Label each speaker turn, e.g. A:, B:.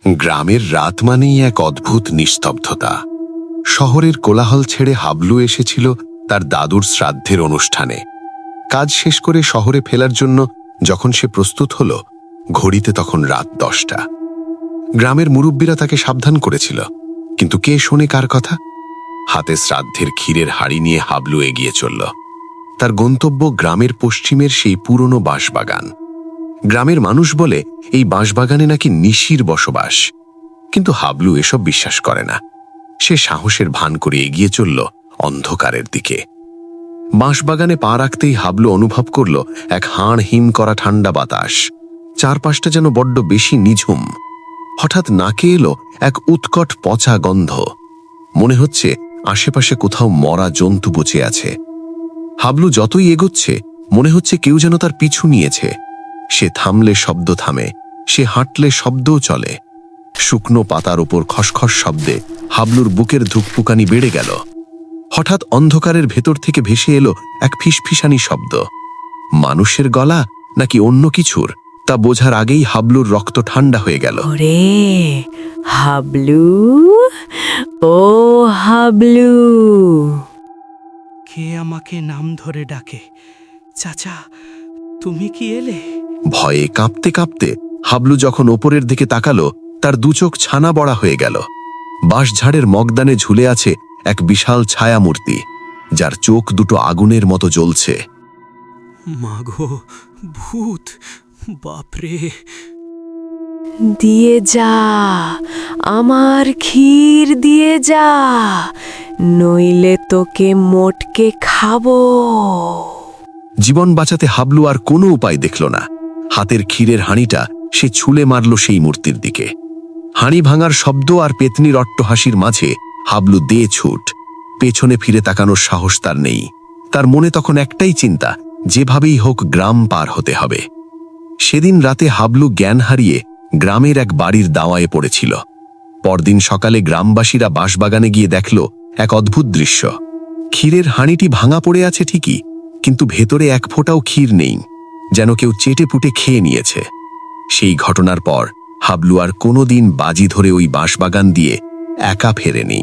A: গ্রামের রাত মানেই এক অদ্ভুত নিস্তব্ধতা। শহরের কোলাহল ছেড়ে হাবলু এসেছিল তার দাদুর শ্রাদ্ধের অনুষ্ঠানে। কাজ শেষ করে শহরে ফেরার জন্য যখন সে প্রস্তুত হল, ঘড়িতে তখন রাত 10টা। গ্রামের মুরব্বীরা তাকে সাবধান করেছিল, কিন্তু কে শোনে কার কথা? হাতে শ্রাদ্ধের ক্ষীরের হাড়ি নিয়ে হাবলু এগিয়ে চলল। তার গন্তব্য গ্রামের পশ্চিমের সেই পুরনো বাঁশবাগান। গ্রামের মানুষ বলে এই বাঁশবাগানে নাকি নিশির বসবাস, কিন্তু হাবলু এসব বিশ্বাস করে না। সে সাহসের ভান করে এগিয়ে চলল অন্ধকারের দিকে। বাঁশবাগানে পা রাখতেই হাবলু অনুভব করল এক হাড় হিম করা ঠান্ডা বাতাস। চারপাশটা যেন বড্ড বেশি নিঝুম। হঠাৎ নাকে এলো এক উৎকট পচা গন্ধ। মনে হচ্ছে আশেপাশে কোথাও মরা জন্তু বসে আছে। হাবলু যতই এগোচ্ছে মনে হচ্ছে কেউ যেন তার পিছু নিয়েছে। সে থামলে শব্দ থামে, সে হাঁটলে শব্দও চলে। শুকনো পাতার ওপর খসখস শব্দে হাবলুর বুকের ধুকপুকানি বেড়ে গেল। হঠাৎ অন্ধকারের ভেতর থেকে ভেসে এলো এক ফিসফিসানি শব্দ। মানুষের গলা নাকি অন্য কিছুর, তা বোঝার আগেই হাবলুর রক্ত ঠান্ডা হয়ে গেল।
B: ওরে হাবলু, ও হাবলু।
C: কে আমাকে নাম ধরে ডাকে? চাচা, তুমি কি এলে?
A: ভয়ে কাঁপতে কাঁপতে হাবলু যখন ওপরের দিকে তাকালো, তার দুচোখ ছানা বড়া হয়ে গেল। বাঁশঝাড়ের মগদানে ঝুলে আছে এক বিশাল ছায়ামূর্তি, যার চোখ দুটো আগুনের মতো জ্বলছে।
C: মাগো, ভূত! বাপরে!
B: দিয়ে যা, আমার ক্ষীর দিয়ে যা, নইলে তোকে মোটকে খাবো।
A: জীবন বাঁচাতে হাবলু আর কোনো উপায় দেখল না। হাতের ক্ষীরের হাঁড়িটা সে ছুলে মারল সেই মূর্তির দিকে। হাঁড়ি ভাঙার শব্দ আর পেতনির অট্টহাসির মাঝে হাবলু দে ছুট। পেছনে ফিরে তাকানোর সাহস তার নেই। তার মনে তখন একটাই চিন্তা, যেভাবেই হোক গ্রাম পার হতে হবে। সেদিন রাতে হাবলু জ্ঞান হারিয়ে গ্রামের এক বাড়ির দাওয়ায় পড়েছিল। পরদিন সকালে গ্রামবাসীরা বাঁশবাগানে গিয়ে দেখল এক অদ্ভুত দৃশ্য। ক্ষীরের হাঁড়িটি ভাঙা পড়ে আছে ঠিকই, কিন্তু ভেতরে এক ফোঁটাও ক্ষীর নেই, যেন কেউ চেটে পুটে খেয়ে নিয়েছে। সেই ঘটনার পর হাবলু আর কোনোদিন বাজি ধরে ওই বাঁশবাগান দিয়ে একা ফেরেনি।